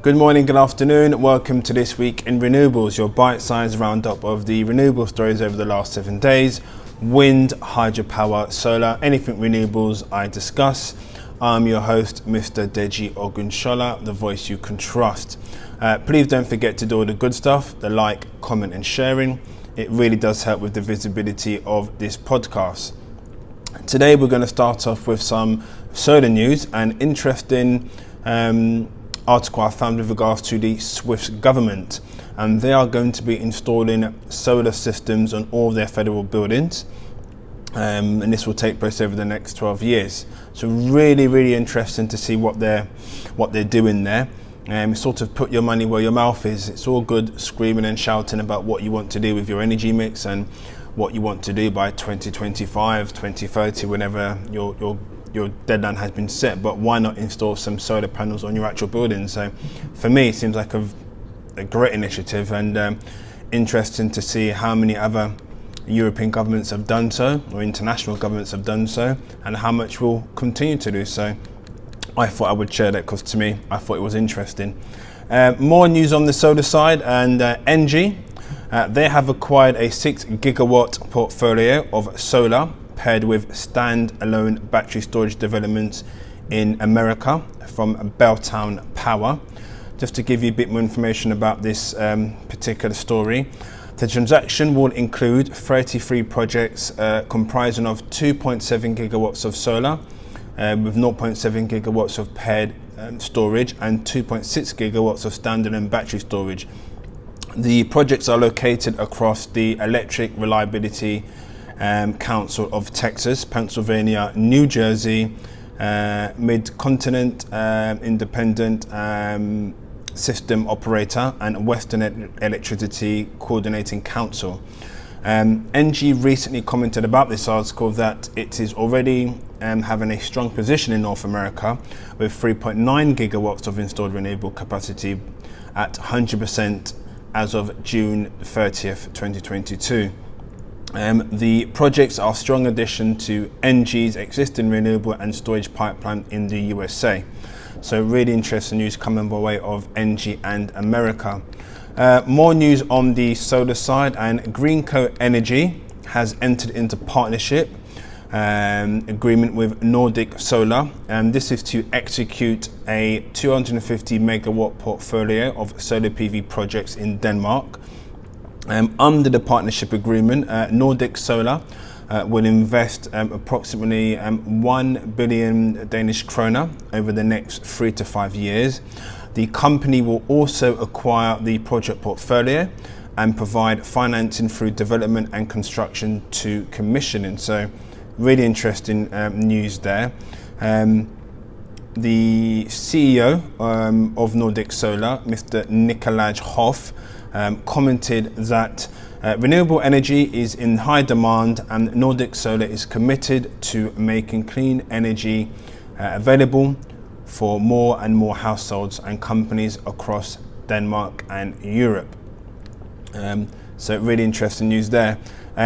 Good morning, good afternoon. Welcome to This Week in Renewables, your bite-sized roundup of the renewable stories over the last 7 days. Wind, hydropower, solar, anything renewables I discuss. I'm your host, Mr. Deji Ogunshola, the voice you can trust. Please don't forget to do all the good stuff, the like, comment and sharing. It really does help with the visibility of this podcast. Today we're going to start off with some solar news and interesting article I found with regards to the Swiss government, and they are going to be installing solar systems on all their federal buildings, and this will take place over the next 12 years. So really interesting to see what they're doing there. Sort of put your money where your mouth is. It's all good screaming and shouting about what you want to do with your energy mix and what you want to do by 2025, 2030, whenever your deadline has been set, but why not install some solar panels on your actual building? So for me, it seems like a great initiative, and interesting to see how many other European governments have done so, or international governments have done so, and how much will continue to do so. I thought I would share that because to me, I thought it was interesting. More news on the solar side, and ENGIE, they have acquired a 6 gigawatt portfolio of solar paired with stand-alone battery storage developments in America from Belltown Power. Just to give you a bit more information about this particular story, the transaction will include 33 projects comprising of 2.7 gigawatts of solar with 0.7 gigawatts of paired storage and 2.6 gigawatts of standalone battery storage. The projects are located across the Electric Reliability Council of Texas, Pennsylvania, New Jersey, Mid-Continent Independent System Operator, and Western Electricity Coordinating Council. ENGIE recently commented about this article that it is already having a strong position in North America with 3.9 gigawatts of installed renewable capacity at 100% as of June 30th, 2022. The projects are a strong addition to ENGIE's existing renewable and storage pipeline in the USA. So really interesting news coming by way of ENGIE and America. More news on the solar side, and Greenco Energy has entered into partnership agreement with Nordic Solar, and this is to execute a 250 megawatt portfolio of solar PV projects in Denmark. Under the partnership agreement, Nordic Solar will invest approximately 1 billion Danish kroner over the next 3 to 5 years. The company will also acquire the project portfolio and provide financing through development and construction to commissioning. So really interesting news there. The CEO of Nordic Solar, Mr. Nikolaj Hoff, commented that renewable energy is in high demand and Nordic Solar is committed to making clean energy available for more and more households and companies across Denmark and Europe. So really interesting news there.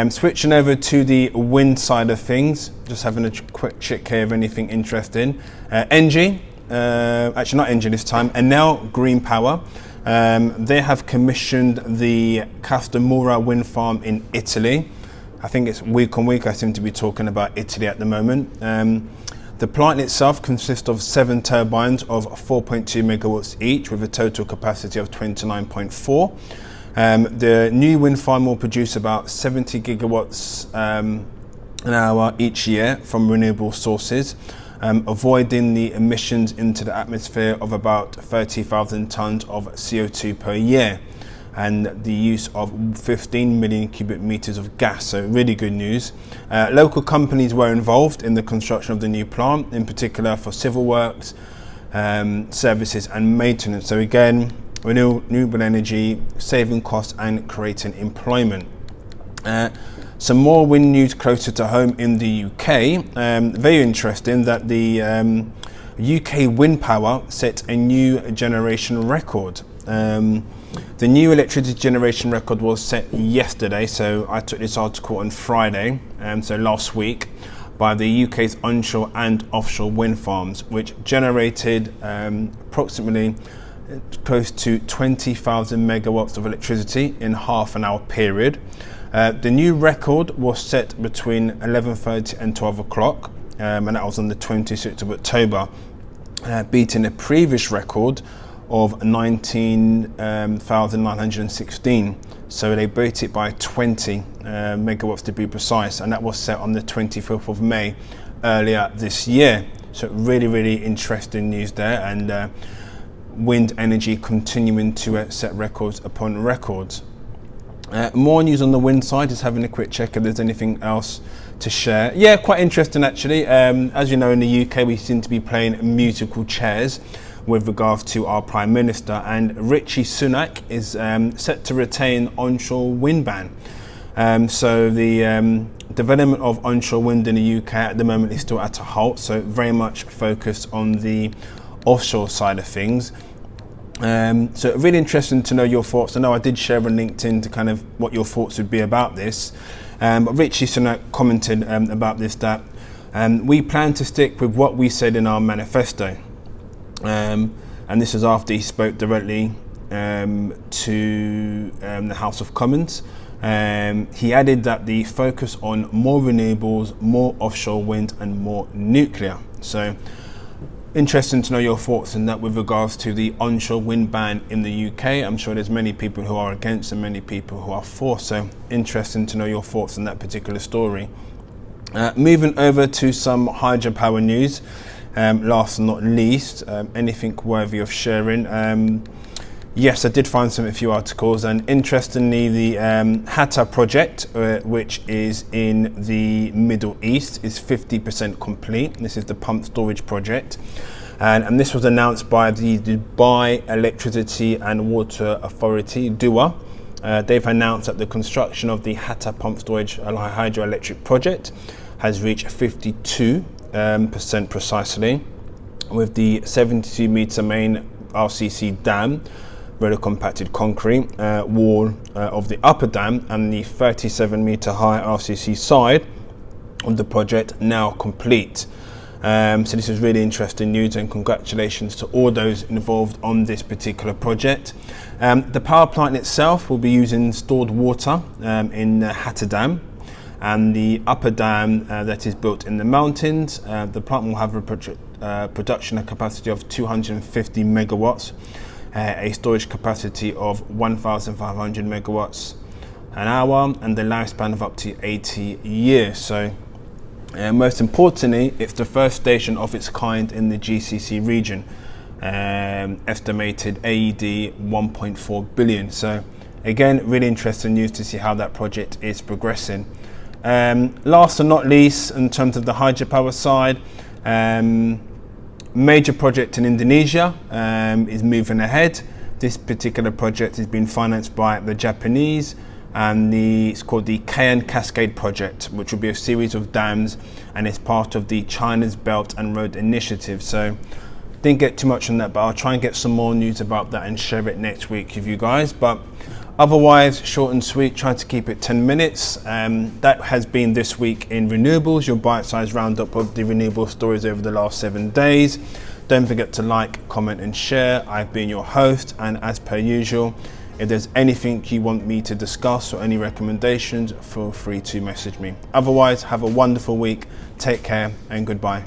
Switching over to the wind side of things, just having a quick check here of anything interesting. ENGIE, actually not ENGIE this time, Enel Green Power. They have commissioned the Castamura wind farm in Italy. I think it's week on week I seem to be talking about Italy at the moment. The plant itself consists of 7 turbines of 4.2 megawatts each with a total capacity of 29.4. The new wind farm will produce about 70 gigawatts an hour each year from renewable sources, avoiding the emissions into the atmosphere of about 30,000 tons of CO2 per year and the use of 15 million cubic meters of gas. So really good news. Local companies were involved in the construction of the new plant, in particular for civil works, services and maintenance. So again, renewable energy, saving costs and creating employment. Some more wind news closer to home in the UK. Very interesting that the UK wind power set a new generation record. The new electricity generation record was set yesterday, so I took this article on Friday, so last week, by the UK's onshore and offshore wind farms, which generated approximately close to 20,000 megawatts of electricity in half an hour period. The new record was set between 11:30 and 12 o'clock, and that was on the 26th of October, beating a previous record of 19,916. So they beat it by 20 megawatts to be precise, and that was set on the 25th of May earlier this year. So really interesting news there, and wind energy continuing to set records upon records. More news on the wind side, just having a quick check if there's anything else to share. Yeah, quite interesting actually. As you know, in the UK we seem to be playing musical chairs with regards to our Prime Minister, and Rishi Sunak is set to retain onshore wind ban. So the development of onshore wind in the UK at the moment is still at a halt, so very much focused on the offshore side of things. So really interesting to know your thoughts. I know I did share on LinkedIn to kind of what your thoughts would be about this, but Rishi Sunak commented about this, that we plan to stick with what we said in our manifesto, and this is after he spoke directly to the House of Commons. He added that the focus on more renewables, more offshore wind and more nuclear. So interesting to know your thoughts on that with regards to the onshore wind ban in the UK. I'm sure there's many people who are against and many people who are for, so interesting to know your thoughts on that particular story. Moving over to some hydropower news, last but not least, anything worthy of sharing. Yes, I did find a few articles, and interestingly the Hatta project, which is in the Middle East, is 50% complete. This is the pump storage project, and this was announced by the Dubai Electricity and Water Authority, DUWA. They've announced that the construction of the Hatta pump storage hydroelectric project has reached 52% precisely, with the 72-meter main RCC dam, really compacted concrete wall of the upper dam, and the 37-meter high RCC side of the project now complete. So this is really interesting news, and congratulations to all those involved on this particular project. The power plant itself will be using stored water in Hatta Dam, and the upper dam that is built in the mountains. The plant will have a production capacity of 250 megawatts, a storage capacity of 1,500 megawatts an hour, and the lifespan of up to 80 years. So most importantly, it's the first station of its kind in the GCC region, estimated AED 1.4 billion. So again, really interesting news to see how that project is progressing. Last but not least, in terms of the hydropower side, major project in Indonesia is moving ahead. This particular project is being financed by the Japanese, and it's called the Kayan Cascade project, which will be a series of dams, and it's part of the China's Belt and Road Initiative. So didn't get too much on that, but I'll try and get some more news about that and share it next week with you guys. But otherwise, short and sweet, trying to keep it 10 minutes. That has been this week in renewables, your bite-sized roundup of the renewable stories over the last 7 days. Don't forget to like, comment and share. I've been your host, and as per usual, if there's anything you want me to discuss or any recommendations, feel free to message me. Otherwise, have a wonderful week, take care and goodbye.